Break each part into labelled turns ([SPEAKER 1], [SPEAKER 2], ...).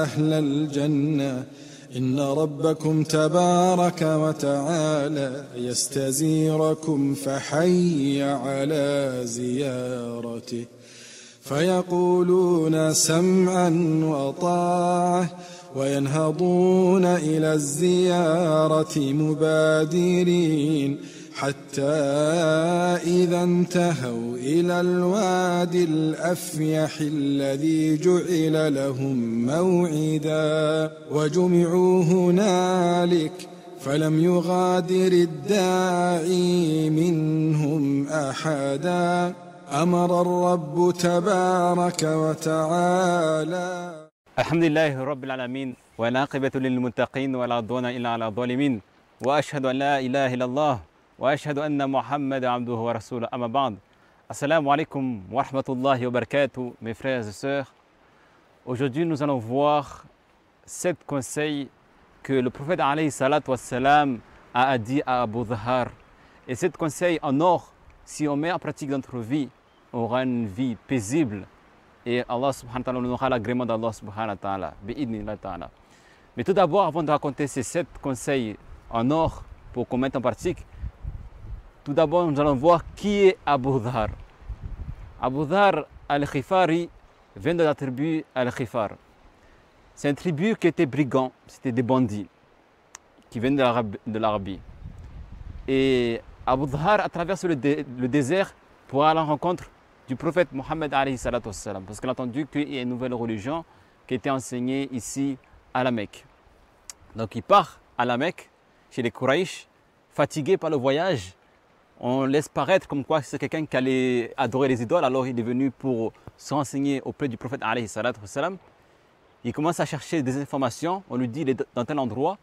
[SPEAKER 1] أهل الجنة إن ربكم تبارك وتعالى يستزيركم فحي على زيارته فيقولون سمعا وطاعة وينهضون إلى الزيارة مبادرين حتى إذا انتهوا إلى الوادي الأفيح الذي جعل لهم موعدا وجمعوا هنالك فلم يغادر الداعي منهم أحدا أمر الرب تبارك وتعالى.
[SPEAKER 2] الحمد لله رب العالمين والعاقبة للمتقين ولا عدوان إلا على الظالمين وأشهد أن لا إله إلا الله وأشهد أن محمد عبده ورسوله أما بعد. Assalamu alaikum wa rahmatullahi wa barakatuh, mes frères et sœurs. Aujourd'hui, nous allons voir 7 conseils que le prophète alayhi salatu wassalam a dit à Abu Dhar. Et 7 conseils en or, si on met en pratique dans notre vie, on aura une vie paisible. Et Allah subhanahu wa ta'ala, on aura l'agrément d'Allah subhanahu wa ta'ala. Bi'idnillah ta'ala. Mais tout d'abord, avant de raconter ces 7 conseils en or pour qu'on mette en pratique, tout d'abord, nous allons voir qui est Abu Dhar. Abu Dhar al-Khifari vient de la tribu al-Khifar. C'est une tribu qui était brigand, c'était des bandits qui viennent de l'Arabie. Et Abu Dhar a traversé le désert pour aller à la rencontre du prophète Mohammed alayhi salatu wassalam, parce qu'il a entendu qu'il y a une nouvelle religion qui était enseignée ici à la Mecque. Donc il part à la Mecque, chez les Quraysh, fatigué par le voyage. On laisse paraître comme quoi c'est quelqu'un qui allait adorer les idoles, alors il est venu pour se renseigner auprès du prophète alayhi salatu wassalam. Il commence à chercher des informations, on lui dit il est dans tel endroit.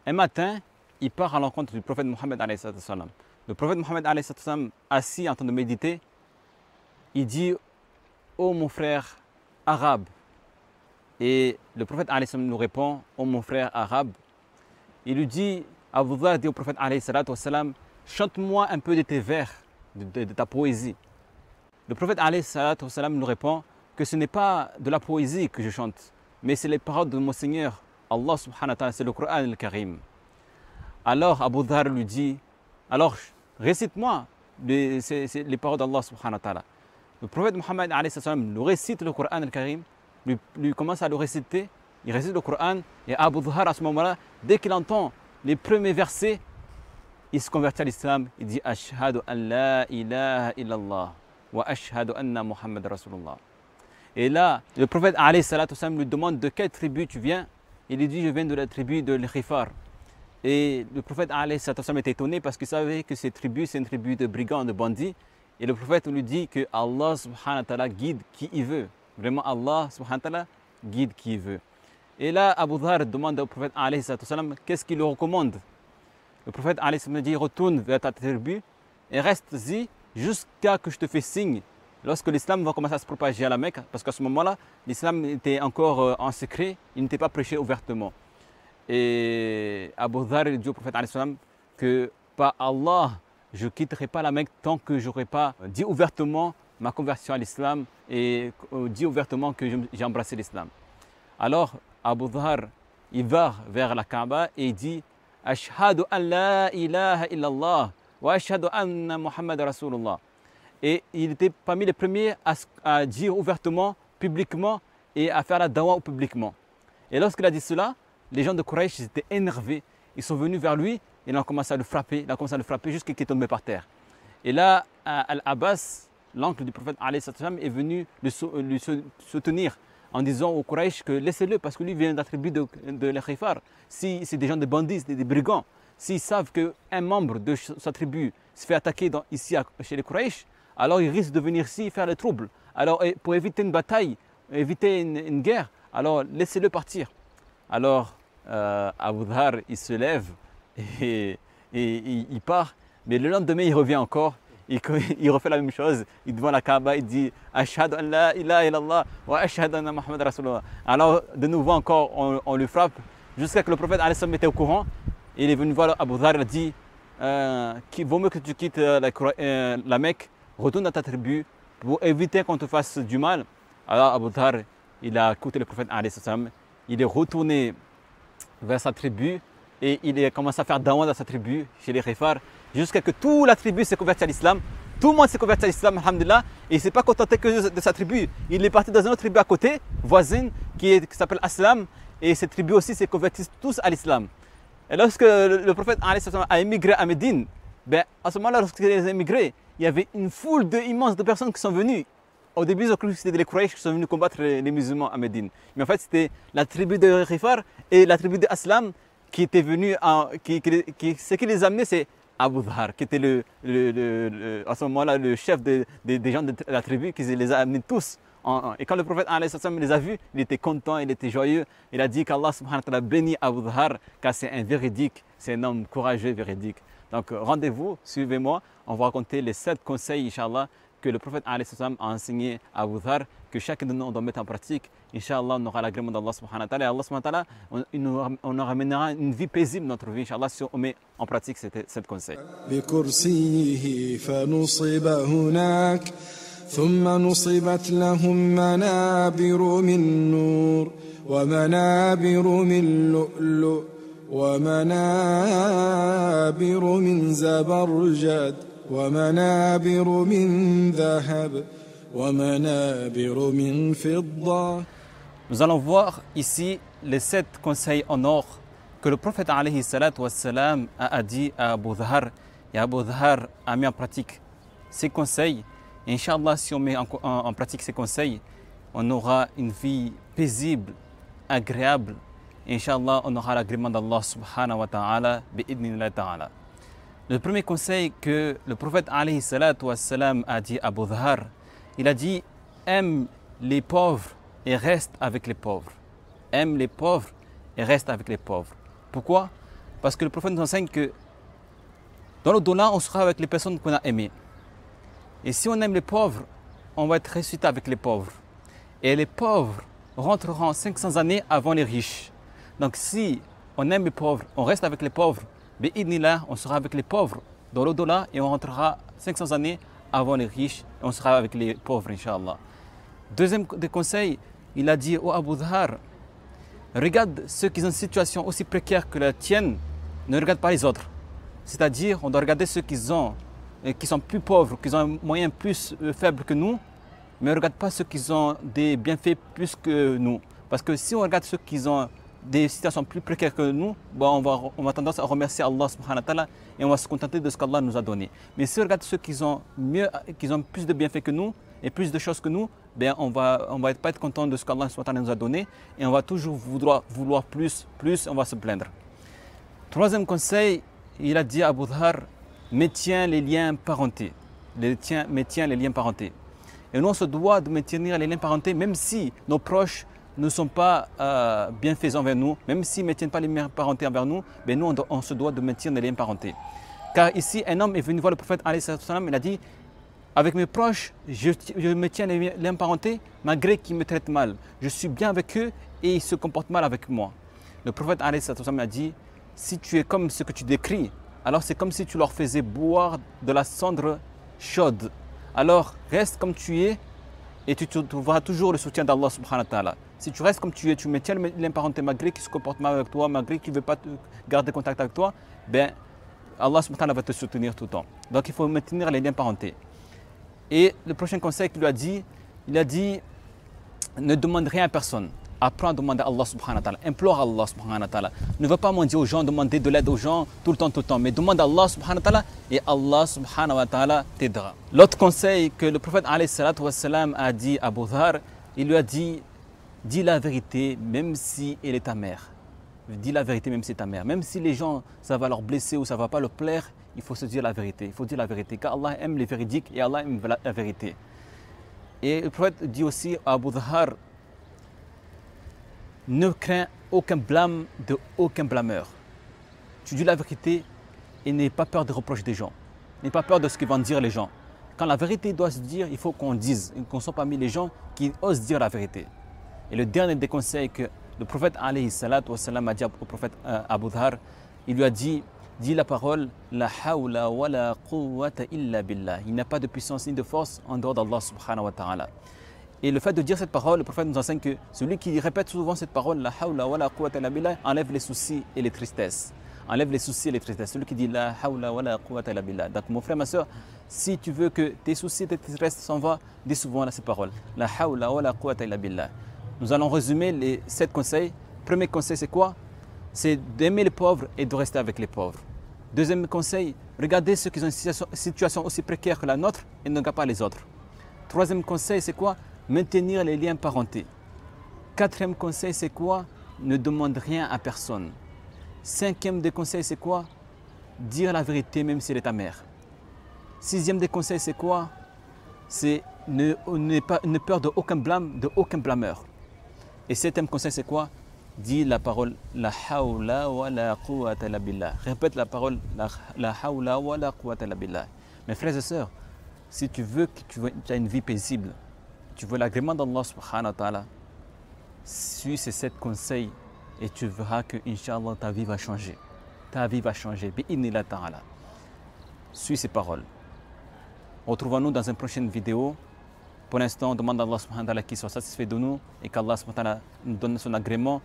[SPEAKER 2] Un matin, il part à l'encontre du prophète Mohammed alayhi salatu wassalam. Le prophète Mohammed alayhi salatu wassalam, assis en train de méditer, il dit « Oh mon frère arabe ». Et le prophète alayhi salatu wassalam nous répond « Oh mon frère arabe ». Il lui dit, Abu Dhar dit au prophète alayhi salatu wassalam, chante-moi un peu de tes vers, de ta poésie. Le prophète alayhi salatu wassalam nous répond que ce n'est pas de la poésie que je chante, mais c'est les paroles de mon Seigneur, Allah subhanahu wa ta'ala, c'est le Coran al-Karim. Alors Abu Dhar lui dit, alors récite-moi les paroles d'Allah subhanahu wa ta'ala. Le prophète Mohammed alayhi sallam lui récite le Coran al-Karim, lui commence à le réciter, il récite le Coran, et Abu Dhar à ce moment-là, dès qu'il entend les premiers versets, il se convertit à l'islam, il dit Ashhadu an la ilaha illallah wa ashhadu anna Muhammad Rasulullah. Et là, le prophète alayhi salatu wassalam lui demande de quelle tribu tu viens. Il lui dit je viens de la tribu de l'Khifar. Et le prophète alayhi salatu wassalam était étonné parce qu'il savait que cette tribu c'est une tribu de brigands, de bandits. Et le prophète lui dit que Allah subhanahu wa ta'ala guide qui il veut. Vraiment Allah subhanahu wa ta'ala guide qui il veut. Et là, Abu Dhar demande au prophète alayhi salatu wassalam qu'est-ce qu'il lui recommande. Le prophète alayhi salatu wassalam dit retourne vers ta tribu et reste-y jusqu'à que je te fais signe. Lorsque l'islam va commencer à se propager à la Mecque, parce qu'à ce moment-là, l'islam était encore en secret, il n'était pas prêché ouvertement. Et Abu Dhar dit au prophète alayhi salatu wassalam que par Allah, je ne quitterai pas la Mecque tant que je n'aurai pas dit ouvertement ma conversion à l'islam et dit ouvertement que j'ai embrassé l'islam. Alors Abu Dhar, il va vers la Kaaba et il dit Ashhadu an la ilaha illallah wa ashhadu anna Muhammad Rasulullah. Et il était parmi les premiers à dire ouvertement, publiquement et à faire la dawa publiquement. Et lorsqu'il a dit cela, les gens de Quraysh étaient énervés. Ils sont venus vers lui et ils ont commencé à le frapper. Il a commencé à le frapper jusqu'à ce qu'il est tombé par terre. Et là, Al-Abbas, l'oncle du prophète alayhi sallam, est venu lui soutenir en disant aux Quraysh que laissez-le parce que lui vient de la tribu de l'Khifar. Si c'est des gens de bandits, des brigands, s'ils savent qu'un membre de sa tribu se fait attaquer ici chez les Quraysh, alors ils risquent de venir ici faire le trouble. Alors pour éviter une bataille, éviter une guerre, alors laissez-le partir. Alors Abu Dhar, il se lève et il part, mais le lendemain il revient encore. Il refait la même chose, il devant la Kaaba, il dit Ashhadu an la ilaha illallah wa ashhadu anna Muhammad Rasulullah. Alors de nouveau encore on le frappe jusqu'à ce que le prophète alayhi salam était au courant. Il est venu voir Abu Dhar, il a dit qu'il vaut mieux que tu quittes la Mecque, retourne à ta tribu pour éviter qu'on te fasse du mal. Alors Abu Dhar, il a écouté le prophète alayhi salam il est retourné vers sa tribu et il a commencé à faire da'wah dans sa tribu, chez les Ghifar, jusqu'à ce que toute la tribu s'est convertie à l'islam. Tout le monde s'est converti à l'islam, alhamdulillah, et il ne s'est pas contenté que de sa tribu. Il est parti dans une autre tribu à côté, voisine, qui s'appelle Aslam, et cette tribu aussi s'est convertie tous à l'islam. Et lorsque le prophète a émigré à Médine, ben, à ce moment-là, lorsqu'il a émigré, il y avait une foule immense de personnes qui sont venues. Au début, ils ont cru que c'était les Quraysh qui sont venus combattre les musulmans à Médine. Mais en fait, c'était la tribu de Ghifar et la tribu de Aslam qui étaient venus. Ce qui les a amenés, c'est Abu Dhar, qui était à ce moment-là le chef des gens de la tribu, qui les a amenés tous. Et quand le prophète les a vus, il était content, il était joyeux. Il a dit qu'Allah subhanahu wa ta'ala bénit Abu Dhar, car c'est un véridique, c'est un homme courageux, véridique. Donc rendez-vous, suivez-moi, on va raconter les 7 conseils, Inch'Allah, que le prophète a enseigné à Abu Dhar, que chacun de nous doit mettre en pratique. Inch'Allah, on aura l'agrément d'Allah subhanahu wa ta'ala. Et Allah subhanahu wa ta'ala, on nous ramènera une vie paisible dans notre vie, Inch'Allah, si on met en pratique ces 7 conseils.
[SPEAKER 1] ثم نصبت لهم منابر من نور ومنابر من لؤلؤ ومنابر من زبرجد ومنابر من ذهب ومنابر من فضة.
[SPEAKER 2] Nous allons voir ici les 7 conseils en or que le prophète alayhi salatu wassalam a dit à Abu Dhar, et Abu Dhar a mis en pratique ces conseils. Inch'Allah, si on met en pratique ces conseils, on aura une vie paisible, agréable. Inch'Allah, on aura l'agrément d'Allah subhanahu wa ta'ala, bi'idnillah ta'ala. Le premier conseil que le prophète alayhi salatu wassalam a dit à Abu Dhar, il a dit « Aime les pauvres et reste avec les pauvres. Aime les pauvres et reste avec les pauvres. » Pourquoi? Parce que le prophète nous enseigne que dans l'au-delà, on sera avec les personnes qu'on a aimées. Et si on aime les pauvres, on va être ressuscité avec les pauvres. Et les pauvres rentreront 500 années avant les riches. Donc si on aime les pauvres, on reste avec les pauvres, bi'idnillah, on sera avec les pauvres dans l'au-delà et on rentrera 500 années avant les riches et on sera avec les pauvres, Inch'Allah. Deuxième des conseils, il a dit au Abu Dhar, regarde ceux qui ont une situation aussi précaire que la tienne, ne regarde pas les autres. C'est-à-dire, on doit regarder ceux qui sont plus pauvres, qui ont un moyen plus faible que nous, mais on ne regarde pas ceux qui ont des bienfaits plus que nous. Parce que si on regarde ceux qui ont des situations plus précaires que nous, bon, on va tendance à remercier Allah subhanahu wa ta'ala et on va se contenter de ce qu'Allah nous a donné. Mais si on regarde ceux qui ont plus de bienfaits que nous et plus de choses que nous, ben on va pas être content de ce qu'Allah subhanahu wa ta'ala nous a donné et on va toujours vouloir plus, on va se plaindre. Troisième conseil, il a dit à Abu Dhar, maintiens les liens parentés. Maintiens les liens parentés. Et nous, on se doit de maintenir les liens parentés, même si nos proches ne sont pas bienfaisants envers nous, même s'ils ne maintiennent pas les liens parentés envers nous, ben nous, on se doit de maintenir les liens parentés. Car ici, un homme est venu voir le prophète, il a dit, avec mes proches, je maintiens les liens parentés, malgré qu'ils me traitent mal. Je suis bien avec eux et ils se comportent mal avec moi. Le prophète a dit, si tu es comme ce que tu décris, alors c'est comme si tu leur faisais boire de la cendre chaude. Alors reste comme tu es et tu trouveras toujours le soutien d'Allah subhanahu wa ta'ala. Si tu restes comme tu es, tu maintiens les liens parentés malgré qu'ils se comportent mal avec toi, malgré qu'ils ne veulent pas garder contact avec toi, ben Allah subhanahu wa ta'ala va te soutenir tout le temps. Donc il faut maintenir les liens parentés. Et le prochain conseil qu'il lui a dit, il a dit, ne demande rien à personne. Apprends à demander à Allah subhanahu wa ta'ala. Implore Allah subhanahu wa ta'ala. Ne va pas mendier aux gens, demander de l'aide aux gens tout le temps. Mais demande à Allah subhanahu wa ta'ala et Allah subhanahu wa ta'ala t'aidera. L'autre conseil que le prophète alayhi salatu wassalam a dit à Abu Dhar, il lui a dit, dis la vérité même si elle est ta mère. Dis la vérité même si c'est ta mère. Même si les gens, ça va leur blesser ou ça ne va pas leur plaire, il faut se dire la vérité. Il faut dire la vérité. Car Allah aime les véridiques et Allah aime la vérité. Et le prophète dit aussi à Abu Dhar, ne crains aucun blâme de aucun blâmeur. Tu dis la vérité et n'aie pas peur des reproches des gens. N'aie pas peur de ce qu'ils vont dire les gens. Quand la vérité doit se dire, il faut qu'on dise, qu'on soit parmi les gens qui osent dire la vérité. Et le dernier des conseils que le prophète alayhi salatu wassalam a dit au prophète Abu Dhar, il lui a dit, dis la parole, la hawla wa la quwwata illa billah. Il n'y a pas de puissance ni de force en dehors d'Allah subhanahu wa ta'ala. Et le fait de dire cette parole, le prophète nous enseigne que celui qui répète souvent cette parole, la hawla wa la quwwata illa billah, enlève les soucis et les tristesses. Enlève les soucis et les tristesses. Celui qui dit la hawla wa la quwwata illa billah. Donc mon frère, ma soeur, si tu veux que tes soucis et tes tristesses s'en vont, dis souvent cette parole. La hawla wa la quwwata illa billah. Nous allons résumer les 7 conseils. Premier conseil, c'est quoi? C'est d'aimer les pauvres et de rester avec les pauvres. Deuxième conseil, regardez ceux qui ont une situation aussi précaire que la nôtre et ne regardez pas les autres. Troisième conseil, c'est quoi? Maintenir les liens parentés. Quatrième conseil, c'est quoi? Ne demande rien à personne. Cinquième des conseils, c'est quoi? Dire la vérité même si elle est amère. Sixième des conseils, c'est quoi? C'est ne peur de aucun blâme, de aucun blâmeur. Et septième conseil, c'est quoi? Dis la parole la hawla wa la quwwata illa billah. Répète la parole la hawla wa la quwwata illa billah. Mes frères et sœurs, si tu veux que tu aies une vie paisible, tu veux l'agrément d'Allah subhanahu wa ta'ala, suis ces 7 conseils et tu verras que, Inch'Allah, ta vie va changer. Ta vie va changer. Bi'idhnillah ta'ala. Suis ces paroles. Retrouvons-nous dans une prochaine vidéo. Pour l'instant, on demande à Allah subhanahu wa ta'ala qu'il soit satisfait de nous et qu'Allah subhanahu wa ta'ala nous donne son agrément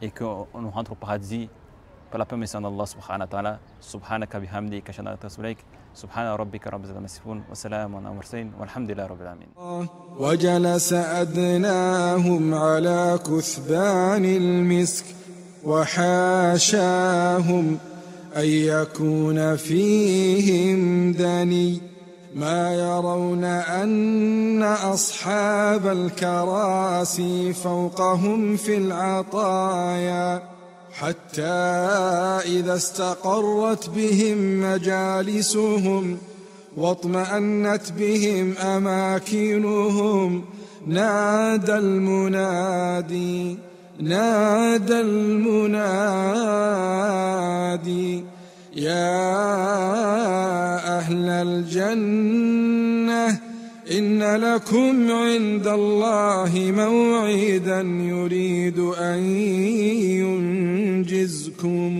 [SPEAKER 2] et qu'on rentre au paradis par la permission d'Allah subhanahu wa ta'ala. Subhanaka bihamdi kashana tasulayk. Subhana rabbika rabbil izzati amma yasifun wa salamun ala mursalin walhamdulillahi rabbil alamin.
[SPEAKER 1] وجلس أدناهم على كثبان المسك وحاشاهم أن يكون فيهم دني ما يرون أن أصحاب الكراسي فوقهم في العطايا حتى إذا استقرت بهم مجالسهم واطمأنت بهم أماكنهم نادى المنادي يا أهل الجنة إن لكم عند الله موعدا يريد أن ينجزكم